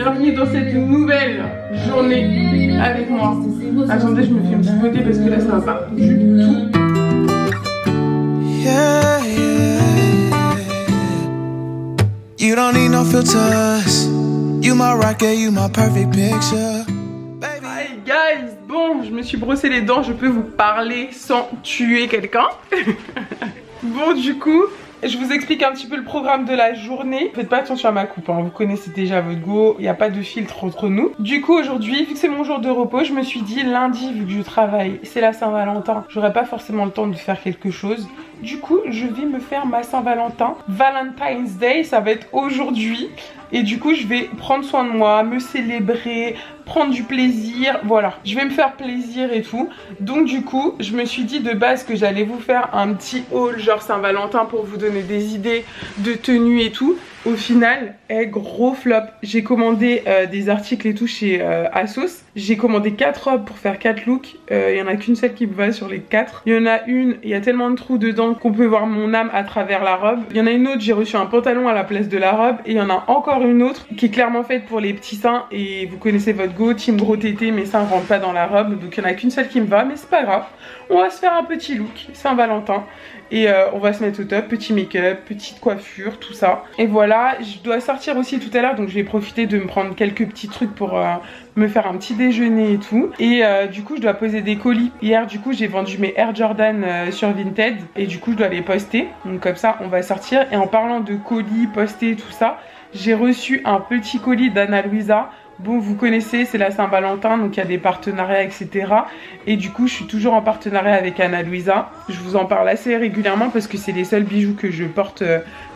Bienvenue dans cette nouvelle journée avec moi. Attendez, je me fais une petite beauté parce que là ça va pas du tout. Yeah, yeah. You don't need no filters. You my rocket, you my perfect picture. Hi guys, bon, je me suis brossé les dents, je peux vous parler sans tuer quelqu'un. Bon, du coup, je vous explique un petit peu le programme de la journée. Faites pas attention à ma coupe, hein. Vous connaissez déjà votre go, il n'y a pas de filtre entre nous. Du coup, aujourd'hui, vu que c'est mon jour de repos, je me suis dit lundi, vu que je travaille, c'est la Saint-Valentin, j'aurai pas forcément le temps de faire quelque chose. Du coup, je vais me faire ma Saint-Valentin. Valentine's Day, ça va être aujourd'hui. Et du coup, je vais prendre soin de moi, me célébrer, prendre du plaisir. Voilà, je vais me faire plaisir et tout. Donc du coup, je me suis dit de base que j'allais vous faire un petit haul genre Saint-Valentin pour vous donner des idées de tenues et tout. Au final, gros flop. J'ai commandé des articles et tout chez ASOS. J'ai commandé 4 robes pour faire 4 looks. Il y en a qu'une seule qui me va sur les 4. Il y en a une, il y a tellement de trous dedans qu'on peut voir mon âme à travers la robe. Il y en a une autre, j'ai reçu un pantalon à la place de la robe. Et il y en a encore une autre qui est clairement faite pour les petits seins. Et vous connaissez votre go, team gros tété, mes seins rentrent pas dans la robe. Donc il y en a qu'une seule qui me va, mais c'est pas grave. On va se faire un petit look Saint-Valentin. Et on va se mettre au top, petit make-up, petite coiffure, tout ça. Et voilà, je dois sortir aussi tout à l'heure, donc je vais profiter de me prendre quelques petits trucs pour me faire un petit déjeuner et tout. Et du coup, je dois poser des colis. Hier, du coup, j'ai vendu mes Air Jordan sur Vinted. Et du coup, je dois les poster. Donc comme ça, on va sortir. Et en parlant de colis, poster, tout ça, j'ai reçu un petit colis d'Anna Luisa. Bon, vous connaissez, c'est la Saint-Valentin, donc il y a des partenariats, etc. Et du coup, je suis toujours en partenariat avec Anna Luisa. Je vous en parle assez régulièrement parce que c'est les seuls bijoux que je porte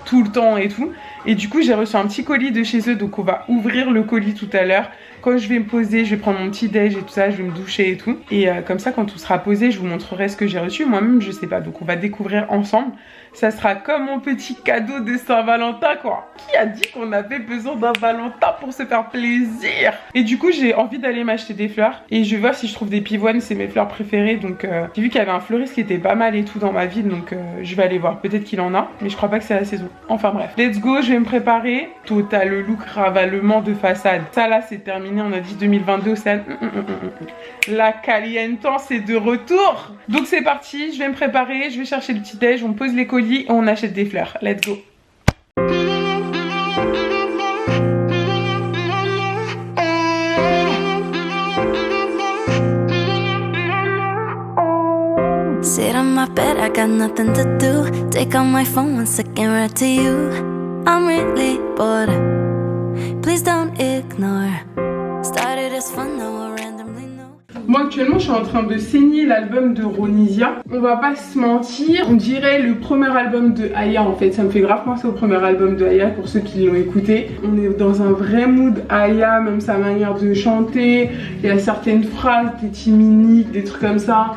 tout le temps et tout. Et du coup, j'ai reçu un petit colis de chez eux, donc on va ouvrir le colis tout à l'heure. Quand je vais me poser, je vais prendre mon petit déj et tout ça, je vais me doucher et tout. Et comme ça, quand tout sera posé, je vous montrerai ce que j'ai reçu. Moi-même, je sais pas, donc on va découvrir ensemble. Ça sera comme mon petit cadeau de Saint-Valentin, quoi. Qui a dit qu'on avait besoin d'un Valentin pour se faire plaisir? Et du coup, j'ai envie d'aller m'acheter des fleurs. Et je vais voir si je trouve des pivoines, c'est mes fleurs préférées. Donc, j'ai vu qu'il y avait un fleuriste qui était pas mal et tout dans ma ville. Donc, je vais aller voir. Peut-être qu'il en a, mais je crois pas que c'est la saison. Enfin bref, let's go, je vais me préparer. Total look ravalement de façade. Ça là, c'est terminé. On a dit 2022, c'est la calientan, c'est de retour. Donc c'est parti, je vais me préparer, je vais chercher le petit déj, on pose les colis et on achète des fleurs. Let's go. Sit on my bed, I got nothing to do. Take out my phone, 1 second, right to you. I'm really bored. Please don't ignore. Started as fun, now we're randomly new. Moi actuellement je suis en train de saigner l'album de Ronisia. On va pas se mentir, on dirait le premier album de Aya en fait. Ça me fait grave penser au premier album de Aya pour ceux qui l'ont écouté. On est dans un vrai mood Aya, même sa manière de chanter. Il y a certaines phrases, des timiniques, des trucs comme ça.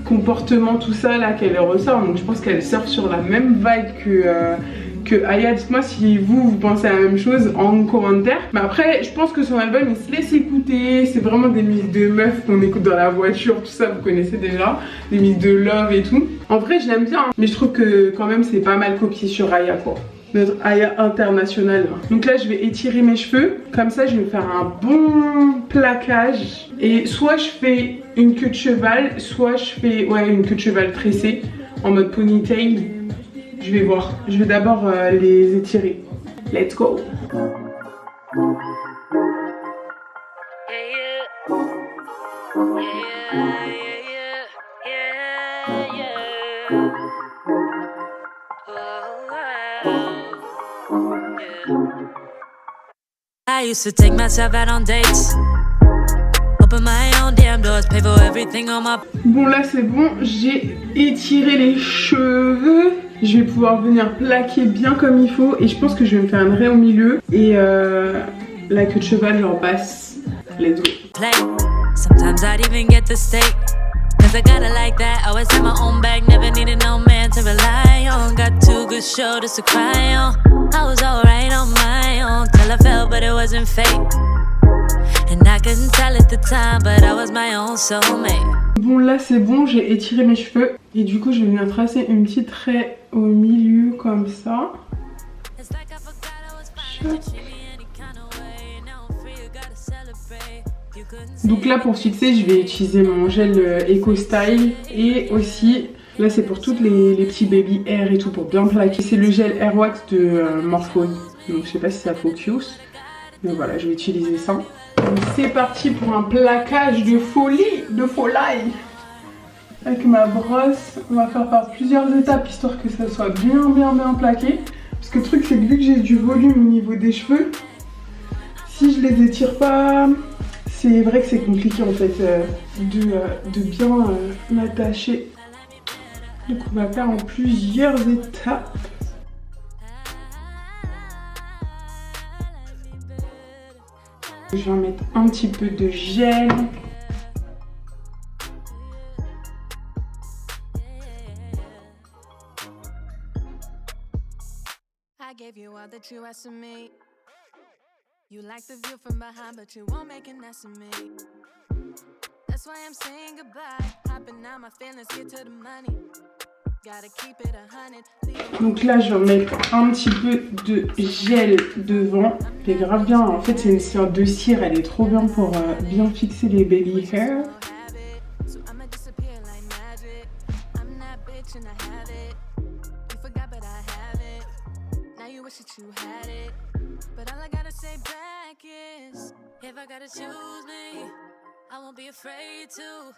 Comportement, tout ça là qu'elle ressort. Donc je pense qu'elle surfe sur la même vibe que Aya. Dites-moi si vous pensez à la même chose en commentaire. Mais après, je pense que son album il se laisse écouter. C'est vraiment des musiques de meufs qu'on écoute dans la voiture, tout ça, vous connaissez déjà. Des musiques de love et tout. En vrai, je l'aime bien, hein. Mais je trouve que quand même, c'est pas mal copié sur Aya, quoi. Notre Aya international. Donc là, je vais étirer mes cheveux. Comme ça, je vais faire un bon plaquage. Et soit je fais une queue de cheval, soit je fais une queue de cheval tressée en mode ponytail. Je vais voir. Je vais d'abord les étirer. Let's go. I used to take myself out on dates. Open my own damn doors, pay for everything on my... Bon là c'est bon, j'ai étiré les cheveux. Je vais pouvoir venir plaquer bien comme il faut. Et je pense que je vais me faire un raie au milieu. Et la queue de cheval genre basse. Let's go. Sometimes I'd even get the steak. Cause I gotta like that. Always had my own bag, never needed no man to rely on. Got 2 good shoulders to cry on. I was alright on my own till I fell, but it wasn't fake. And I couldn't tell at the time, but I was my own soulmate. Bon là c'est bon, j'ai étiré mes cheveux. Et du coup je vais venir tracer une petite raie au milieu comme ça. Donc là pour fixer, je vais utiliser mon gel Eco Style et aussi là c'est pour toutes les petits baby hair et tout pour bien plaquer. C'est le gel Air Wax de Morphose. Donc je sais pas si ça focus. Mais voilà, je vais utiliser ça. C'est parti pour un plaquage de folie, de folie. Avec ma brosse, on va faire par plusieurs étapes histoire que ça soit bien plaqué. Parce que le truc c'est que vu que j'ai du volume au niveau des cheveux, si je les étire pas, c'est vrai que c'est compliqué en fait de bien m'attacher. Donc on va faire en plusieurs étapes. Je vais en mettre un petit peu de gel. You like the view from behind, but you won't make an ass of me. That's why I'm saying goodbye. Hopping out my feelings, get to the money. Gotta keep it 100. Donc là, je vais mettre un petit peu de gel devant. C'est grave bien. En fait, c'est une sorte de cire. Elle est trop bien pour bien fixer les baby hair. If I gotta choose me, I won't be afraid to.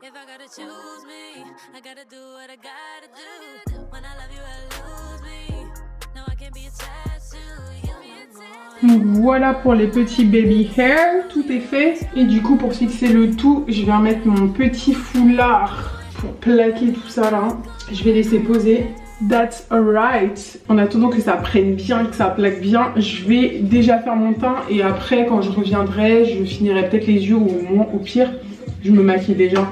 If I gotta choose me, I gotta do what I gotta do. When I love you, I lose me. No, I can't be attached to you. Donc voilà pour les petits baby hair, tout est fait. Et du coup pour fixer le tout, je vais remettre mon petit foulard pour plaquer tout ça là. Je vais laisser poser. That's alright. En attendant que ça prenne bien, que ça plaque bien, je vais déjà faire mon teint et après quand je reviendrai, je finirai peut-être les yeux ou au moins au pire, je me maquille déjà.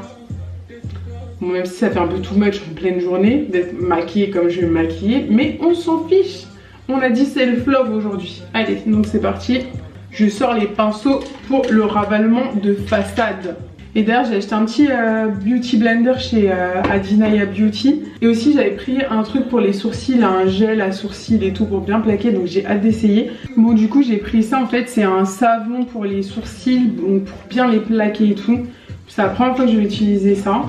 Bon, même si ça fait un peu too much en pleine journée d'être maquillée comme je vais me maquiller, mais on s'en fiche. On a dit self-love aujourd'hui. Allez, donc c'est parti. Je sors les pinceaux pour le ravalement de façade. Et d'ailleurs j'ai acheté un petit beauty blender chez Adinaya Beauty. Et aussi j'avais pris un truc pour les sourcils, un gel à sourcils et tout pour bien plaquer. Donc j'ai hâte d'essayer. Bon du coup j'ai pris ça en fait, c'est un savon pour les sourcils, donc pour bien les plaquer et tout. C'est la première fois que je vais utiliser ça.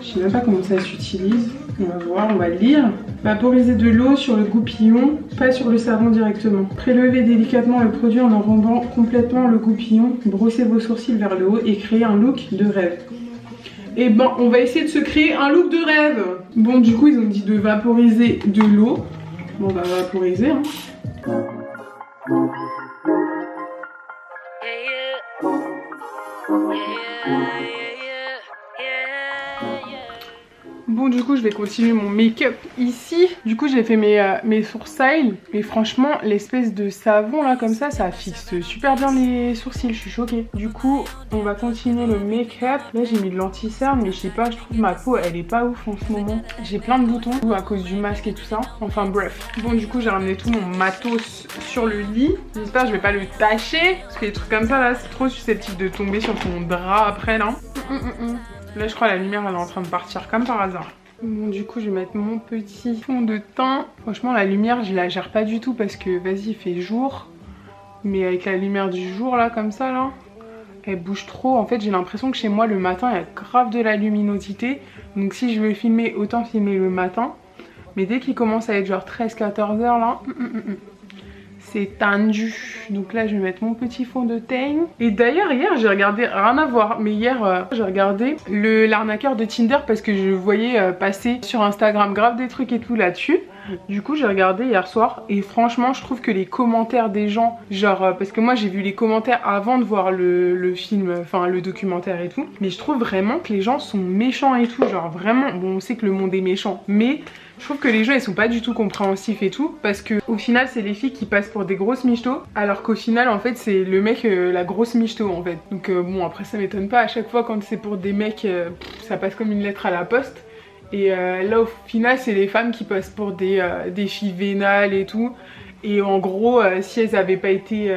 Je sais même pas comment ça s'utilise. On va voir, on va le lire. Vaporiser de l'eau sur le goupillon, pas sur le savon directement. Prélevez délicatement le produit en enrobant complètement le goupillon. Brossez vos sourcils vers le haut et créez un look de rêve. Et ben, on va essayer de se créer un look de rêve. Bon, du coup, ils ont dit de vaporiser de l'eau. Bon, on va vaporiser, hein. Bon du coup je vais continuer mon make-up ici. Du coup j'ai fait mes sourcils. Mais franchement l'espèce de savon là comme ça fixe super bien les sourcils, je suis choquée. Du coup on va continuer le make-up. Là j'ai mis de l'anti-cerne mais je sais pas, je trouve ma peau elle est pas ouf en ce moment. J'ai plein de boutons à cause du masque et tout ça. Enfin bref. Bon du coup j'ai ramené tout mon matos sur le lit. J'espère que je vais pas le tâcher. Parce que les trucs comme ça là c'est trop susceptible de tomber sur ton drap après là. Là je crois la lumière elle est en train de partir comme par hasard. Bon du coup je vais mettre mon petit fond de teint. Franchement la lumière je la gère pas du tout parce que vas-y il fait jour. Mais avec la lumière du jour là comme ça là, elle bouge trop. En fait j'ai l'impression que chez moi le matin il y a grave de la luminosité. Donc si je veux filmer autant filmer le matin. Mais dès qu'il commence à être genre 13-14 heures là, c'est tendu. Donc là je vais mettre mon petit fond de teint. Et d'ailleurs hier j'ai regardé, rien à voir, mais hier j'ai regardé l'arnaqueur de Tinder parce que je voyais passer sur Instagram grave des trucs et tout là-dessus. Du coup j'ai regardé hier soir et franchement je trouve que les commentaires des gens, genre parce que moi j'ai vu les commentaires avant de voir le film, enfin le documentaire et tout, mais je trouve vraiment que les gens sont méchants et tout, genre vraiment, bon on sait que le monde est méchant, mais je trouve que les gens ils sont pas du tout compréhensifs et tout, parce que au final c'est les filles qui passent pour des grosses michtos, alors qu'au final en fait c'est le mec la grosse michto en fait. Donc bon après ça m'étonne pas, à chaque fois quand c'est pour des mecs ça passe comme une lettre à la poste. Et là au final c'est les femmes qui passent pour des filles vénales et tout. Et en gros si elles avaient pas été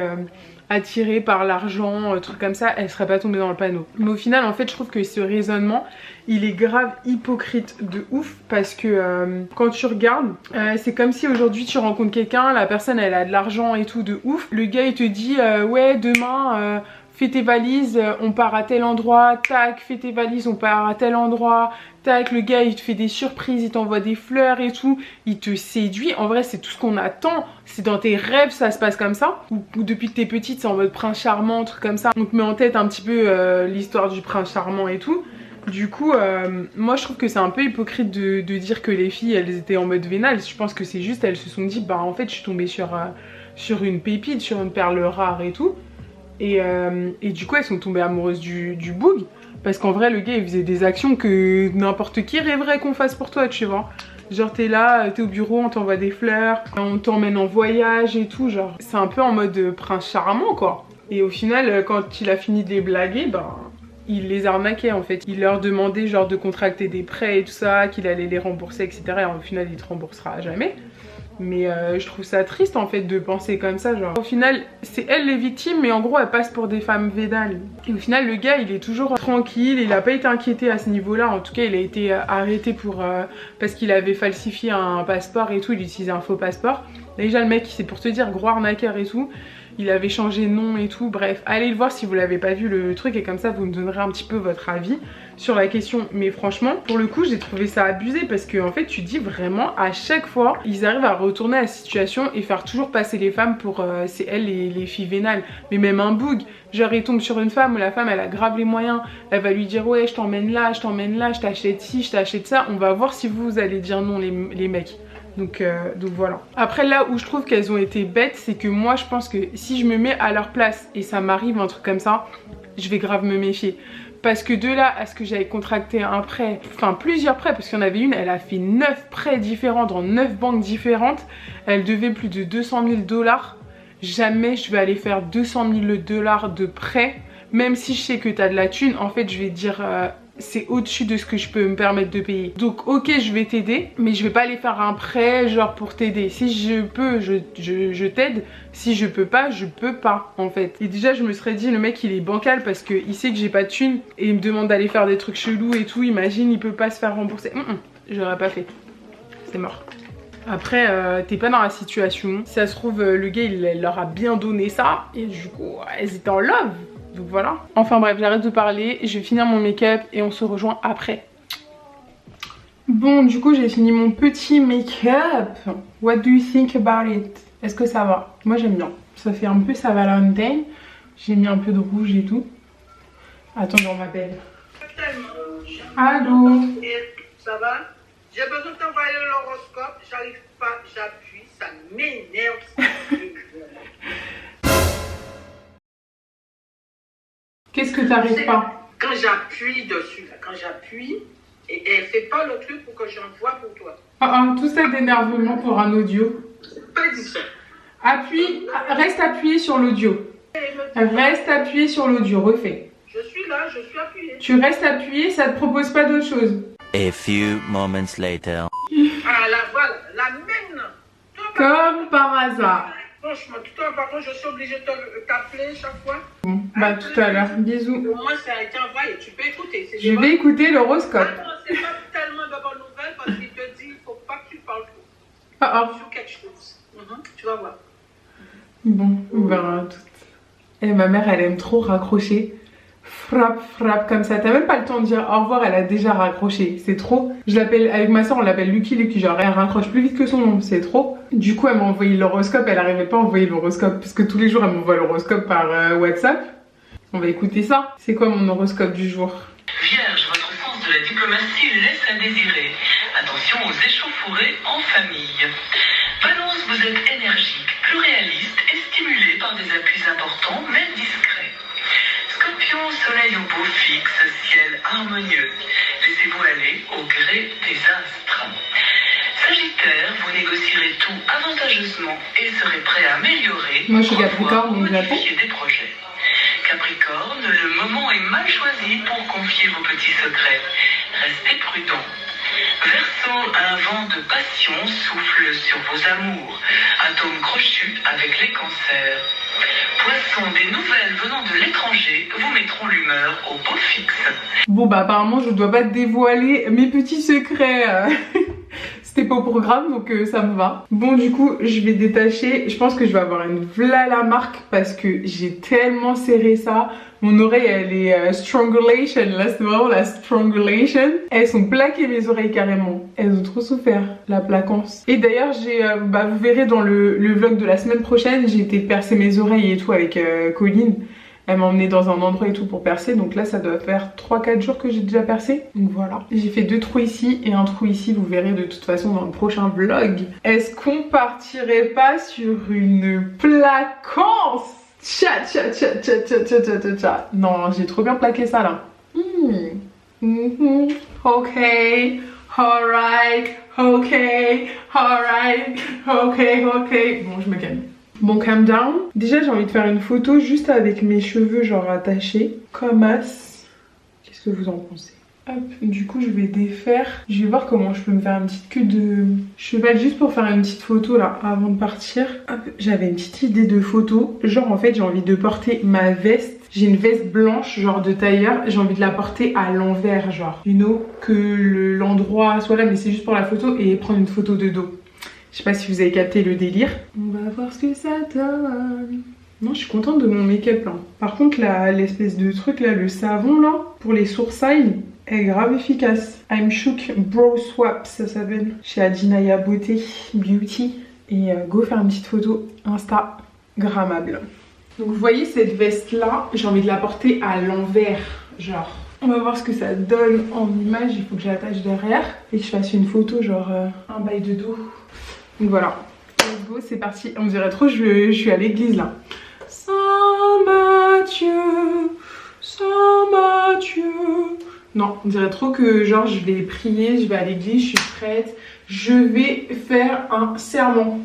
attirées par l'argent, trucs comme ça, elles seraient pas tombées dans le panneau. Mais au final en fait je trouve que ce raisonnement il est grave hypocrite de ouf. Parce que quand tu regardes, c'est comme si aujourd'hui tu rencontres quelqu'un, la personne elle a de l'argent et tout de ouf. Le gars il te dit ouais demain fais tes valises, on part à tel endroit, tac, fais tes valises, on part à tel endroit, tac, le gars il te fait des surprises, il t'envoie des fleurs et tout, il te séduit. En vrai c'est tout ce qu'on attend, c'est dans tes rêves ça se passe comme ça, ou depuis que t'es petite c'est en mode prince charmant, truc comme ça, on te met en tête un petit peu l'histoire du prince charmant et tout. Du coup, moi je trouve que c'est un peu hypocrite de dire que les filles elles étaient en mode vénal. Je pense que c'est juste elles se sont dit bah en fait je suis tombée sur une pépite, sur une perle rare et tout. Et du coup elles sont tombées amoureuses du boug. Parce qu'en vrai le gars il faisait des actions que n'importe qui rêverait qu'on fasse pour toi, tu vois. Genre t'es là, t'es au bureau, on t'envoie des fleurs, on t'emmène en voyage et tout, genre. C'est un peu en mode prince charmant quoi. Et au final quand il a fini de les blaguer, bah... il les arnaquait en fait. Il leur demandait genre de contracter des prêts et tout ça, qu'il allait les rembourser etc. Et au final il te remboursera jamais. Mais je trouve ça triste en fait de penser comme ça genre. Au final c'est elles les victimes mais en gros elles passent pour des femmes vénales. Et au final le gars il est toujours tranquille, il a pas été inquiété à ce niveau là. En tout cas il a été arrêté pour parce qu'il avait falsifié un passeport et tout, il utilisait un faux passeport. Déjà le mec c'est pour te dire gros arnaqueur et tout. Il avait changé de nom et tout, bref, allez le voir si vous l'avez pas vu le truc et comme ça vous me donnerez un petit peu votre avis sur la question. Mais franchement, pour le coup, j'ai trouvé ça abusé parce que en fait, tu dis vraiment à chaque fois, ils arrivent à retourner la situation et faire toujours passer les femmes pour c'est elles les filles vénales. Mais même un boug, genre il tombe sur une femme où la femme elle a grave les moyens, elle va lui dire ouais je t'emmène là, je t'achète ci, je t'achète ça. On va voir si vous allez dire non les mecs. Donc voilà. Après là où je trouve qu'elles ont été bêtes, c'est que moi je pense que si je me mets à leur place et ça m'arrive un truc comme ça, je vais grave me méfier. Parce que de là à ce que j'avais contracté un prêt, enfin plusieurs prêts, parce qu'il y en avait une, elle a fait 9 prêts différents dans 9 banques différentes. Elle devait plus de 200 000 $. Jamais je vais aller faire 200 000 $ de prêt. Même si je sais que tu as de la thune, en fait je vais dire... c'est au-dessus de ce que je peux me permettre de payer. Donc ok je vais t'aider, mais je vais pas aller faire un prêt genre pour t'aider. Si je peux, je t'aide. Si je peux pas, je peux pas en fait. Et déjà je me serais dit le mec il est bancal parce qu'il sait que j'ai pas de thune et il me demande d'aller faire des trucs chelous et tout. Imagine il peut pas se faire rembourser. J'aurais pas fait. C'est mort. Après t'es pas dans la situation. Si ça se trouve le gars il leur a bien donné ça et du coup elles étaient en love. Donc voilà. Enfin bref, j'arrête de parler, je vais finir mon make-up et on se rejoint après. Bon, du coup, j'ai fini mon petit make-up. What do you think about it? Est-ce que ça va? Moi, j'aime bien. Ça fait un peu sa Valentine. J'ai mis un peu de rouge et tout. Attends, on m'appelle. Allô? Ça va? J'ai besoin de t'envoyer l'horoscope. J'arrive pas, j'appuie. Ça m'énerve. Qu'est-ce que t'arrives pas? Quand j'appuie dessus, là, quand j'appuie, et elle fait pas le truc pour que j'envoie pour toi. Tout ça d'énervement pour un audio. Pas dit ça. Appuie, reste appuyé sur l'audio. Reste appuyé sur l'audio, refais. Je suis là, je suis appuyée. Tu restes appuyé, ça te propose pas d'autre chose. A few moments later. Ah là, voilà, la même. Comme par hasard. Franchement, tout à l'heure, par contre, je suis obligée de t'appeler chaque fois. Bon, bah tout à l'heure, bisous. Au moins, ça a été envoyé, tu peux écouter. Je vais écouter l'horoscope. Attends, c'est pas tellement de bonnes nouvelles parce qu'il te dit, il faut pas que tu parles trop. Sur quelque chose. Tu vas voir. Bon, on verra tout. Et ma mère, elle aime trop raccrocher. Frappe comme ça. T'as même pas le temps de dire au revoir, elle a déjà raccroché. C'est trop. Je l'appelle, avec ma soeur, on l'appelle Lucky. Genre, elle raccroche plus vite que son nom. C'est trop. Du coup, elle m'a envoyé l'horoscope. Elle arrivait pas à envoyer l'horoscope. Parce que tous les jours, elle m'envoie l'horoscope par WhatsApp. On va écouter ça. C'est quoi mon horoscope du jour? Vierge, votre sens de la diplomatie laisse à désirer. Attention aux échauffourées en famille. Balance, vous êtes énergique, plus réaliste et stimulé par des appuis importants mais discrets. Scorpion, soleil au beau fixe, ciel harmonieux. Laissez-vous aller au gré des astres. Sagittaire, vous négocierez tout avantageusement et serez prêt à améliorer. Moi je suis Capricorne, donc j'attends. Des projets. Capricorne, le moment est mal choisi pour confier vos petits secrets. Restez prudent. Verseau, un vent de passion souffle sur vos amours. Atome crochu avec les cancers. Poisson, des nouvelles venant de l'étranger vous mettront l'humeur au beau fixe. Bon bah apparemment je dois pas te dévoiler mes petits secrets. C'était pas au programme donc ça me va. Bon du coup je vais détacher. Je pense que je vais avoir une Vlala marque parce que j'ai tellement serré ça. Mon oreille elle est strangulation, là c'est vraiment la strangulation. Elles sont plaquées mes oreilles carrément. Elles ont trop souffert, la plaquance. Et d'ailleurs j'ai, vous verrez dans le vlog de la semaine prochaine, j'ai été percer mes oreilles et tout avec Colline. Elle m'a emmené dans un endroit et tout pour percer. Donc là ça doit faire 3-4 jours que j'ai déjà percé. Donc voilà. J'ai fait 2 trous ici et un trou ici. Vous verrez de toute façon dans le prochain vlog. Est-ce qu'on partirait pas sur une plaquance? Non, j'ai trop bien plaqué ça là. Ok, alright, ok, alright, ok. Bon, je me calme. Bon, calm down. Déjà, j'ai envie de faire une photo juste avec mes cheveux genre attachés. Comme as. Qu'est-ce que vous en pensez? Hop, du coup je vais défaire. Je vais voir comment je peux me faire une petite queue de cheval juste pour faire une petite photo là avant de partir. Hop, j'avais une petite idée de photo. Genre en fait j'ai envie de porter ma veste. J'ai une veste blanche genre de tailleur. J'ai envie de la porter à l'envers genre. You know, que l'endroit soit là mais c'est juste pour la photo et prendre une photo de dos. Je sais pas si vous avez capté le délire. On va voir ce que ça donne. Non, je suis contente de mon make-up là. Par contre l'espèce de truc là, le savon là, pour les sourcils, est grave efficace. I'm Shook Brow Swap, ça s'appelle. Chez Adinaya Beauté Beauty. Et go faire une petite photo Instagrammable. Donc vous voyez cette veste là, j'ai envie de la porter à l'envers. Genre, on va voir ce que ça donne en image. Il faut que j'attache derrière et que je fasse une photo genre un bail de dos. Donc voilà. Let's go, c'est parti. On dirait trop je suis à l'église là. Saint-Mathieu, Saint-Mathieu. Non, on dirait trop que genre je vais prier, je vais à l'église, je suis prête. Je vais faire un serment.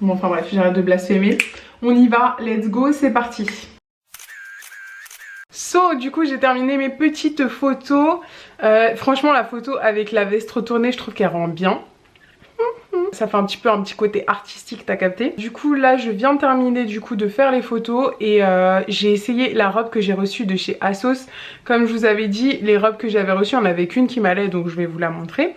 Bon, enfin bref, j'arrête de blasphémer. On y va, let's go, c'est parti. So, du coup j'ai terminé mes petites photos. Franchement la photo avec la veste retournée, je trouve qu'elle rend bien. Ça fait un petit côté artistique, t'as capté. Du coup là je viens de terminer du coup de faire les photos et j'ai essayé la robe que j'ai reçue de chez ASOS. Comme je vous avais dit, les robes que j'avais reçues, il n'y en avait qu'une qui m'allait donc je vais vous la montrer.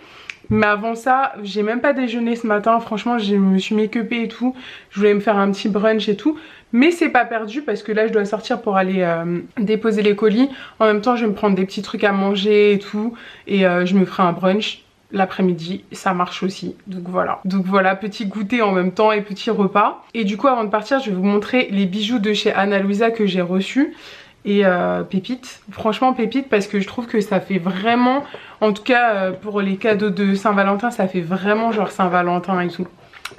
Mais avant ça, j'ai même pas déjeuné ce matin, franchement je me suis make-upée et tout. Je voulais me faire un petit brunch et tout. Mais c'est pas perdu parce que là je dois sortir pour aller déposer les colis. En même temps je vais me prendre des petits trucs à manger et tout. Et je me ferai un brunch. L'après-midi ça marche aussi, donc voilà, petit goûter en même temps et petit repas. Et du coup avant de partir je vais vous montrer les bijoux de chez Ana Luisa que j'ai reçus. Et pépite, franchement pépite parce que je trouve que ça fait vraiment, en tout cas pour les cadeaux de Saint-Valentin, ça fait vraiment genre Saint-Valentin et tout.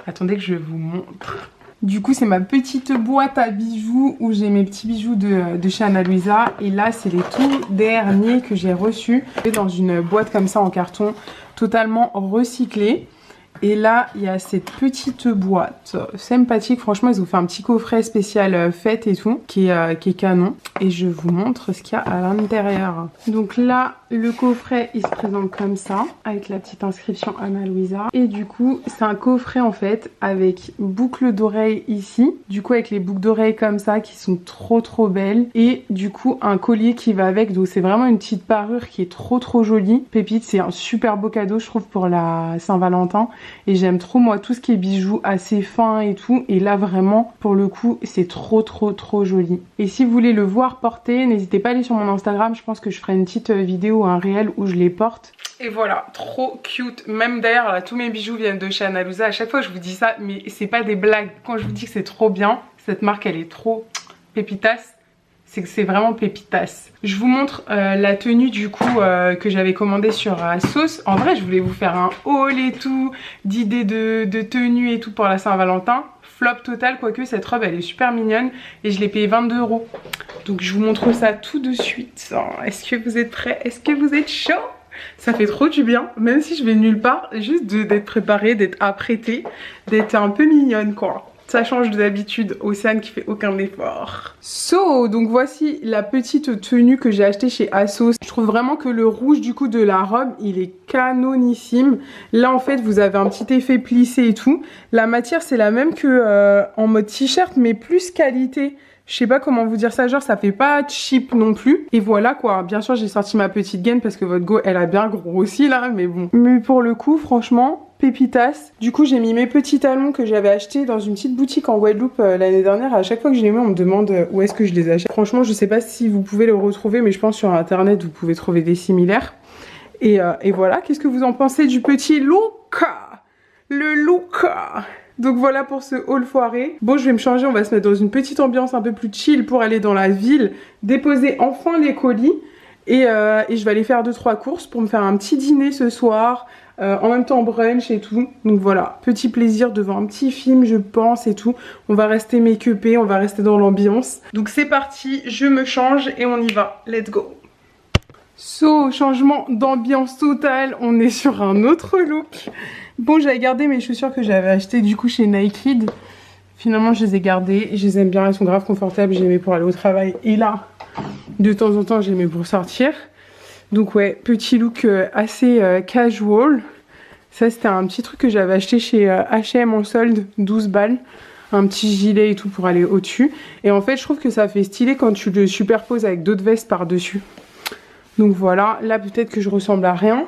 Attendez que je vous montre. Du coup c'est ma petite boîte à bijoux où j'ai mes petits bijoux de chez Ana Luisa. Et là c'est les tout derniers que j'ai reçus dans une boîte comme ça en carton totalement recyclée. Et là il y a cette petite boîte sympathique, franchement ils ont fait un petit coffret spécial fête et tout qui est canon. Et je vous montre ce qu'il y a à l'intérieur. Donc là le coffret il se présente comme ça avec la petite inscription Ana Luisa. Et du coup c'est un coffret en fait avec boucles d'oreilles ici, du coup avec les boucles d'oreilles comme ça qui sont trop belles. Et du coup un collier qui va avec, donc c'est vraiment une petite parure qui est trop jolie. Pépite, c'est un super beau cadeau je trouve pour la Saint-Valentin. Et j'aime trop moi tout ce qui est bijoux assez fins et tout. Et là vraiment pour le coup c'est trop joli. Et si vous voulez le voir porter, n'hésitez pas à aller sur mon Instagram. Je pense que je ferai une petite vidéo, un réel où je les porte. Et voilà, trop cute. Même d'ailleurs là tous mes bijoux viennent de chez Ana Luisa. À chaque fois je vous dis ça mais c'est pas des blagues. Quand je vous dis que c'est trop bien, cette marque elle est trop pépitas. C'est que c'est vraiment pépitas. Je vous montre la tenue du coup que j'avais commandée sur ASOS. En vrai je voulais vous faire un haul et tout, d'idées de tenue et tout pour la Saint-Valentin. Flop total, quoique cette robe elle est super mignonne et je l'ai payée 22 €. Donc je vous montre ça tout de suite. Oh, est-ce que vous êtes prêts? Est-ce que vous êtes chaud? Ça fait trop du bien, même si je vais nulle part, juste d'être préparée, d'être apprêtée, d'être un peu mignonne quoi. Ça change d'habitude, Océane qui fait aucun effort. So, donc voici la petite tenue que j'ai achetée chez ASOS. Je trouve vraiment que le rouge du coup de la robe, il est canonissime. Là en fait vous avez un petit effet plissé et tout. La matière c'est la même que en mode t-shirt mais plus qualité. Je sais pas comment vous dire ça, genre ça fait pas cheap non plus. Et voilà quoi, bien sûr j'ai sorti ma petite gaine parce que votre go elle a bien grossi là, mais bon. Mais pour le coup franchement, pépitas. Du coup j'ai mis mes petits talons que j'avais achetés dans une petite boutique en Guadeloupe l'année dernière. À chaque fois que je les mets on me demande où est-ce que je les achète. Franchement je sais pas si vous pouvez les retrouver, mais je pense sur internet vous pouvez trouver des similaires. Et voilà, qu'est-ce que vous en pensez du petit look? Le look. Donc voilà pour ce haul foiré. Bon, je vais me changer, on va se mettre dans une petite ambiance un peu plus chill pour aller dans la ville, déposer enfin les colis et je vais aller faire 2-3 courses pour me faire un petit dîner ce soir, en même temps brunch et tout. Donc voilà, petit plaisir devant un petit film je pense et tout. On va rester make-upé, on va rester dans l'ambiance. Donc c'est parti, je me change et on y va. Let's go. So, changement d'ambiance totale, on est sur un autre look. Bon, j'avais gardé mes chaussures que j'avais achetées du coup chez Naked. Finalement, je les ai gardées. Je les aime bien, elles sont grave confortables. Je les mets pour aller au travail. Et là, de temps en temps, je les mets pour sortir. Donc ouais, petit look assez casual. Ça, c'était un petit truc que j'avais acheté chez H&M en solde, 12 balles. Un petit gilet et tout pour aller au-dessus. Et en fait, je trouve que ça fait stylé quand tu le superposes avec d'autres vestes par-dessus. Donc voilà, là peut-être que je ressemble à rien.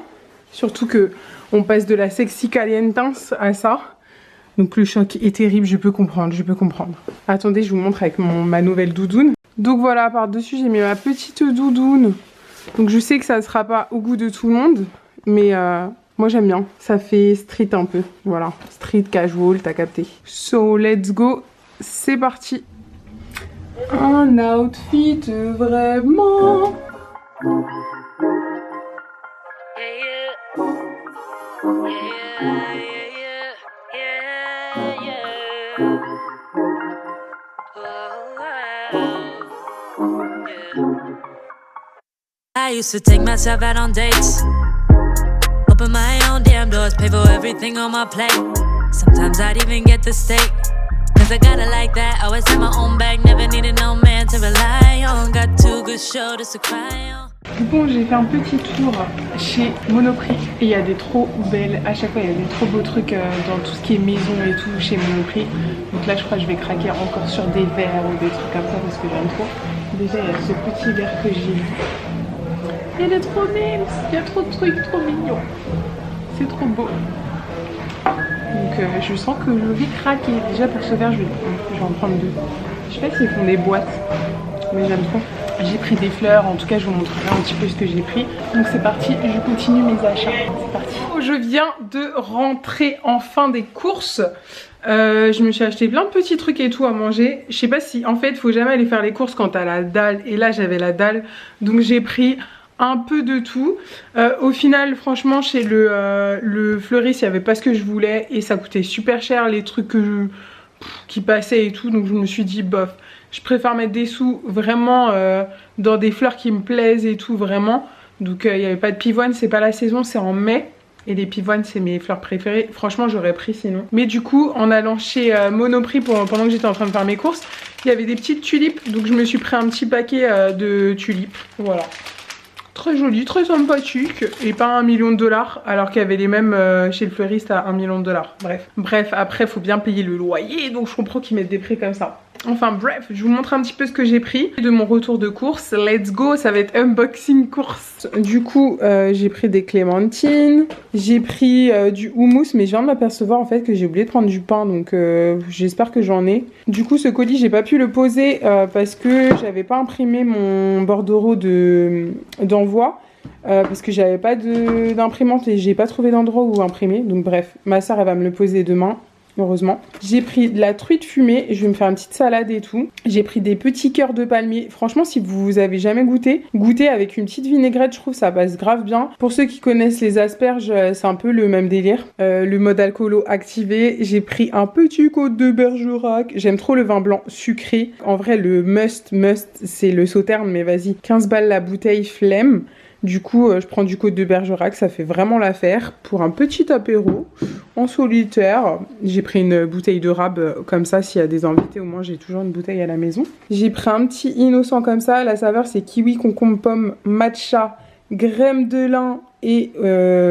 Surtout que on passe de la sexy calientance à ça. Donc le choc est terrible, je peux comprendre, je peux comprendre. Attendez, je vous montre avec ma nouvelle doudoune. Donc voilà, par-dessus j'ai mis ma petite doudoune. Donc je sais que ça ne sera pas au goût de tout le monde. Mais moi j'aime bien, ça fait street un peu. Voilà, street casual, t'as capté. So let's go, c'est parti. Un outfit vraiment... I used to take myself out on dates, open my own damn doors, pay for everything on my plate. Sometimes I'd even get the steak, cause I gotta like that. Always had my own bag, never needed no man to rely on. Got two good shoulders to cry on. Bon, j'ai fait un petit tour chez Monoprix et il y a des trop belles, à chaque fois il y a des trop beaux trucs dans tout ce qui est maison et tout chez Monoprix. Donc là je crois que je vais craquer encore sur des verres ou des trucs comme ça parce que j'aime trop. Déjà il y a ce petit verre que j'ai vu. Il est trop mignon, il y a trop de trucs trop mignons. C'est trop beau. Donc je sens que je vais craquer. Déjà pour ce verre je vais en prendre 2. Je sais pas s'ils font des boîtes, mais j'aime trop. J'ai pris des fleurs, en tout cas je vous montrerai un petit peu ce que j'ai pris. Donc c'est parti, je continue mes achats. C'est parti. Je viens de rentrer enfin des courses. Je me suis acheté plein de petits trucs et tout à manger. Je sais pas si, en fait, faut jamais aller faire les courses quand t'as la dalle. Et là j'avais la dalle, donc j'ai pris un peu de tout. Au final, franchement, chez le fleuriste, il n'y avait pas ce que je voulais et ça coûtait super cher les trucs qui passaient et tout. Donc je me suis dit bof. Je préfère mettre des sous vraiment dans des fleurs qui me plaisent et tout vraiment. Donc il n'y avait pas de pivoine, c'est pas la saison, c'est en mai. Et les pivoines c'est mes fleurs préférées. Franchement j'aurais pris sinon. Mais du coup en allant chez Monoprix pendant que j'étais en train de faire mes courses, il y avait des petites tulipes. Donc je me suis pris un petit paquet de tulipes. Voilà. Très joli, très sympathique. Et pas 1 million de dollars. Alors qu'il y avait les mêmes chez le fleuriste à 1 million de dollars. Bref, après faut bien payer le loyer. Donc je comprends qu'ils mettent des prix comme ça. Enfin bref, je vous montre un petit peu ce que j'ai pris de mon retour de course. Let's go, ça va être unboxing course. Du coup, j'ai pris des clémentines, j'ai pris du houmous, mais je viens de m'apercevoir en fait que j'ai oublié de prendre du pain, donc j'espère que j'en ai. Du coup, ce colis, j'ai pas pu le poser parce que j'avais pas imprimé mon bordereau d'envoi. Parce que j'avais pas d'imprimante et j'ai pas trouvé d'endroit où imprimer. Donc bref, ma soeur elle va me le poser demain. Heureusement. J'ai pris de la truite fumée, je vais me faire une petite salade et tout. J'ai pris des petits cœurs de palmier. Franchement, si vous avez jamais goûté avec une petite vinaigrette, je trouve ça passe grave bien. Pour ceux qui connaissent les asperges, c'est un peu le même délire. Le mode alcoolo activé. J'ai pris un petit côte de Bergerac. J'aime trop le vin blanc sucré. En vrai, le must, c'est le sauterne, mais vas-y. 15 balles la bouteille flemme. Du coup, je prends du côte de Bergerac, ça fait vraiment l'affaire. Pour un petit apéro, en solitaire, j'ai pris une bouteille de rab comme ça, s'il y a des invités, au moins j'ai toujours une bouteille à la maison. J'ai pris un petit innocent comme ça, la saveur c'est kiwi, concombre, pomme, matcha, graines de lin et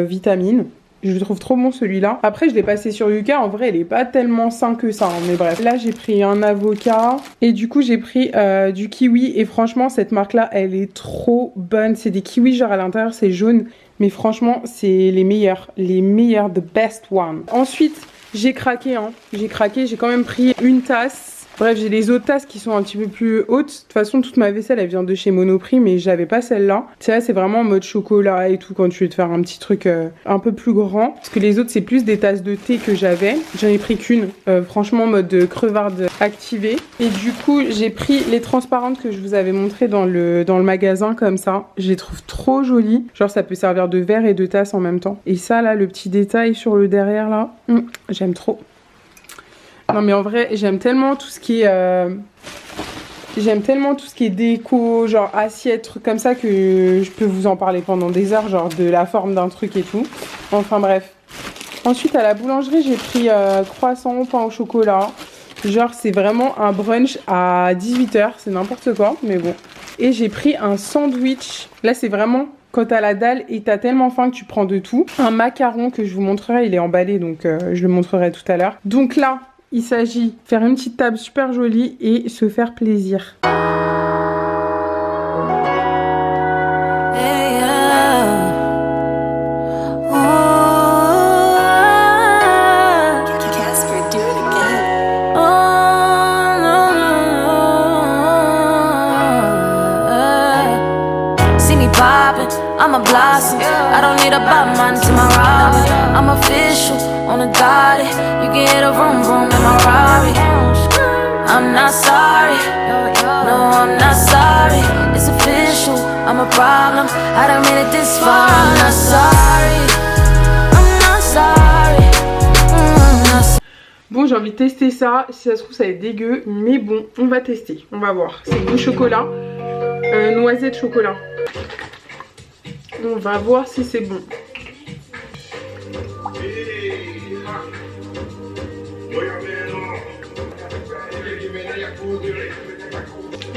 vitamines. Je le trouve trop bon celui-là. Après, je l'ai passé sur Yuka. En vrai, elle est pas tellement sain que ça. Hein, mais bref. Là, j'ai pris un avocat. Et du coup, j'ai pris du kiwi. Et franchement, cette marque-là, elle est trop bonne. C'est des kiwis, genre à l'intérieur, c'est jaune. Mais franchement, c'est les meilleurs. Les meilleurs, the best one. Ensuite, j'ai craqué. Hein. J'ai craqué. J'ai quand même pris une tasse. Bref, j'ai les autres tasses qui sont un petit peu plus hautes. De toute façon, toute ma vaisselle, elle vient de chez Monoprix, mais j'avais pas celle-là. Celle-là, c'est vraiment en mode chocolat et tout, quand tu veux te faire un petit truc un peu plus grand. Parce que les autres, c'est plus des tasses de thé que j'avais. J'en ai pris qu'une, franchement, en mode crevarde activée. Et du coup, j'ai pris les transparentes que je vous avais montrées dans le magasin, comme ça. Je les trouve trop jolies. Genre, ça peut servir de verre et de tasse en même temps. Et ça, là, le petit détail sur le derrière, là, j'aime trop. Non mais en vrai, j'aime tellement tout ce qui est déco, genre assiette, trucs comme ça, que je peux vous en parler pendant des heures, genre de la forme d'un truc et tout. Enfin bref. Ensuite à la boulangerie, j'ai pris croissant au pain au chocolat. Genre c'est vraiment un brunch à 18h, c'est n'importe quoi, mais bon. Et j'ai pris un sandwich. Là c'est vraiment quand t'as la dalle et t'as tellement faim que tu prends de tout. Un macaron que je vous montrerai, il est emballé donc je le montrerai tout à l'heure. Donc là, il s'agit de faire une petite table super jolie et se faire plaisir. I'm a blossom. I don't need a Batman to my Robin. I'm official on a Gotti. You can hit a vroom vroom in my Rari. I'm not sorry. No, I'm not sorry. It's official. I'm a problem. I done made it this far. I'm not sorry. I'm not sorry. I'm not sorry. Bon, j'ai envie de tester ça. Si ça se trouve, ça va être dégueu. Mais bon, on va tester. On va voir. C'est du chocolat. Noisette chocolat. On va voir si c'est bon.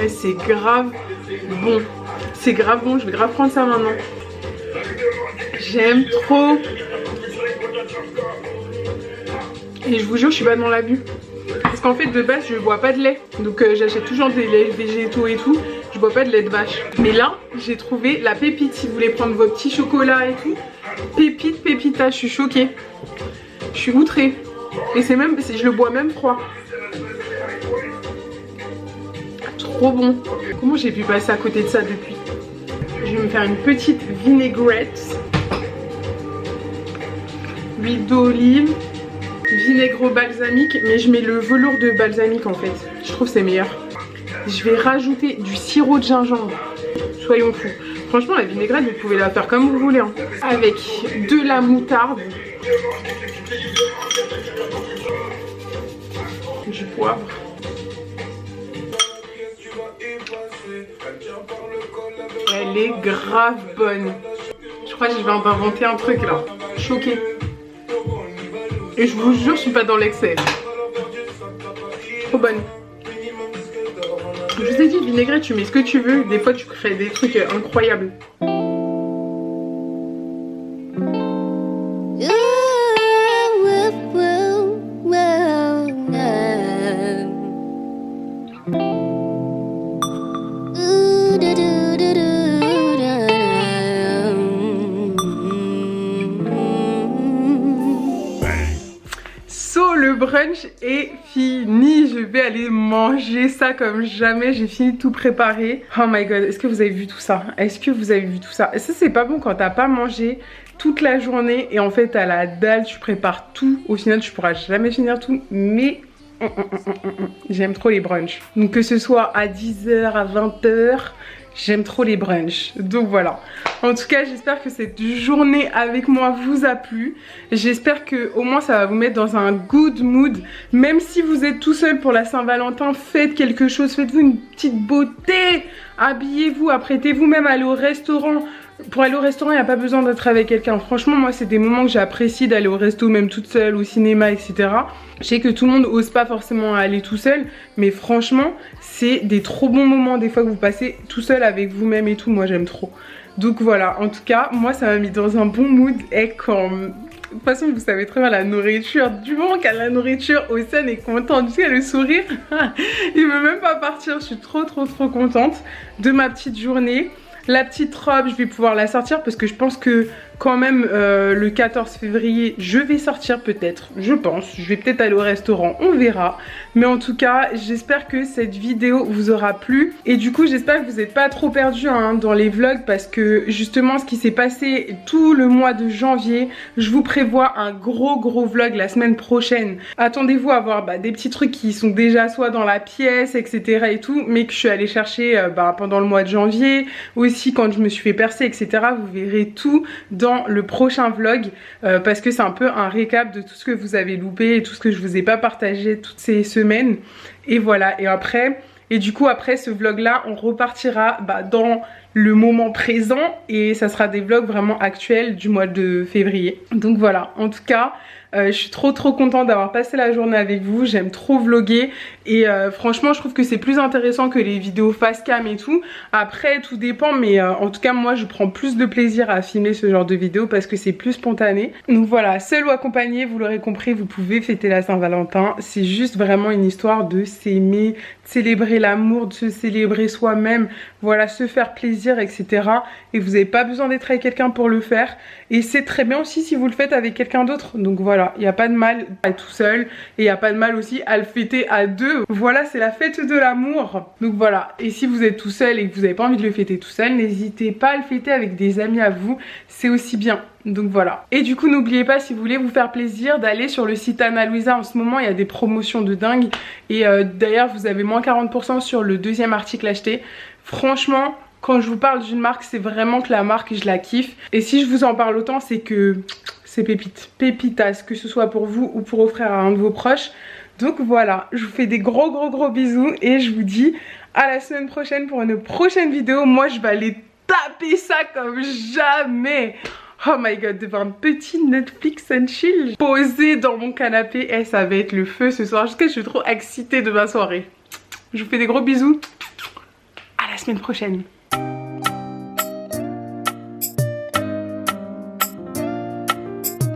Et c'est grave bon. C'est grave bon, je vais grave prendre ça maintenant. J'aime trop. Et je vous jure, je suis pas dans l'abus. Parce qu'en fait, de base, je bois pas de lait. Donc j'achète toujours des laits végétaux et tout. Je bois pas de lait de vache. Mais là, j'ai trouvé la pépite. Si vous voulez prendre vos petits chocolats et tout. Pépite, pépita, je suis choquée. Je suis outrée. Et c'est même, je le bois même froid. Trop bon. Comment j'ai pu passer à côté de ça depuis? Je vais me faire une petite vinaigrette. Huile d'olive. Vinaigre balsamique. Mais je mets le velours de balsamique en fait. Je trouve c'est meilleur. Je vais rajouter du sirop de gingembre. Soyons fous. Franchement, la vinaigrette, vous pouvez la faire comme vous voulez. Hein. Avec de la moutarde. Du poivre. Elle est grave bonne. Je crois que je vais inventer un truc là. Choquée. Et je vous jure, je suis pas dans l'excès. Trop bonne. Je vous ai dit, vinaigrette, tu mets ce que tu veux. Des fois, tu crées des trucs incroyables. Le brunch est fini, je vais aller manger ça comme jamais, j'ai fini de tout préparer. Oh my god, est-ce que vous avez vu tout ça? Est-ce que vous avez vu tout ça? Et ça c'est pas bon quand t'as pas mangé toute la journée et en fait t'as la dalle, tu prépares tout, au final tu pourras jamais finir tout, mais j'aime trop les brunchs. Donc que ce soit à 10h, à 20h, j'aime trop les brunchs. Donc voilà. En tout cas, j'espère que cette journée avec moi vous a plu. J'espère que au moins ça va vous mettre dans un good mood. Même si vous êtes tout seul pour la Saint-Valentin, faites quelque chose. Faites-vous une petite beauté. Habillez-vous, apprêtez-vous même à aller au restaurant. Pour aller au restaurant, il n'y a pas besoin d'être avec quelqu'un. Franchement, moi, c'est des moments que j'apprécie d'aller au resto, même toute seule, au cinéma, etc. Je sais que tout le monde n'ose pas forcément aller tout seul. Mais franchement, c'est des trop bons moments des fois que vous passez tout seul avec vous-même et tout. Moi, j'aime trop. Donc voilà, en tout cas, moi, ça m'a mis dans un bon mood. Et quand toute façon vous savez très bien la nourriture. Du moment qu'à la nourriture, Océane est contente, tu sais le sourire. Il veut même pas partir, je suis trop contente de ma petite journée. La petite robe, je vais pouvoir la sortir parce que je pense que quand même le 14 février, je vais sortir peut-être, je pense. Je vais peut-être aller au restaurant, on verra. Mais en tout cas, j'espère que cette vidéo vous aura plu. Et du coup, j'espère que vous n'êtes pas trop perdus hein, dans les vlogs parce que justement, ce qui s'est passé tout le mois de janvier, je vous prévois un gros vlog la semaine prochaine. Attendez-vous à voir des petits trucs qui sont déjà soit dans la pièce, etc. et tout, mais que je suis allée chercher pendant le mois de janvier. Aussi, quand je me suis fait percer, etc. Vous verrez tout dans le prochain vlog parce que c'est un peu un récap de tout ce que vous avez loupé et tout ce que je vous ai pas partagé toutes ces semaines. Et voilà, et du coup après ce vlog là on repartira dans le moment présent et ça sera des vlogs vraiment actuels du mois de février. Donc voilà, en tout cas je suis trop contente d'avoir passé la journée avec vous. J'aime trop vlogger et franchement je trouve que c'est plus intéressant que les vidéos face cam et tout. Après tout dépend mais en tout cas moi je prends plus de plaisir à filmer ce genre de vidéos parce que c'est plus spontané. Donc voilà, seul ou accompagné, vous l'aurez compris, vous pouvez fêter la Saint-Valentin. C'est juste vraiment une histoire de s'aimer, de célébrer l'amour, de se célébrer soi-même, voilà, se faire plaisir, etc. Et vous n'avez pas besoin d'être avec quelqu'un pour le faire. Et c'est très bien aussi si vous le faites avec quelqu'un d'autre. Donc voilà, il n'y a pas de mal à être tout seul et il n'y a pas de mal aussi à le fêter à deux. Voilà, c'est la fête de l'amour. Donc voilà, et si vous êtes tout seul et que vous n'avez pas envie de le fêter tout seul, n'hésitez pas à le fêter avec des amis à vous, c'est aussi bien. Donc voilà. Et du coup n'oubliez pas, si vous voulez vous faire plaisir, d'aller sur le site Ana Luisa. En ce moment il y a des promotions de dingue. Et d'ailleurs vous avez moins 40% sur le deuxième article acheté. Franchement, quand je vous parle d'une marque, c'est vraiment que la marque je la kiffe. Et si je vous en parle autant, c'est que c'est pépite, pépitas, que ce soit pour vous ou pour offrir à un de vos proches. Donc voilà, je vous fais des gros bisous et je vous dis à la semaine prochaine pour une prochaine vidéo. Moi je vais aller taper ça comme jamais. Oh my god, devant un petit Netflix and chill posé dans mon canapé. Et ça va être le feu ce soir. Je suis trop excitée de ma soirée. Je vous fais des gros bisous. À la semaine prochaine.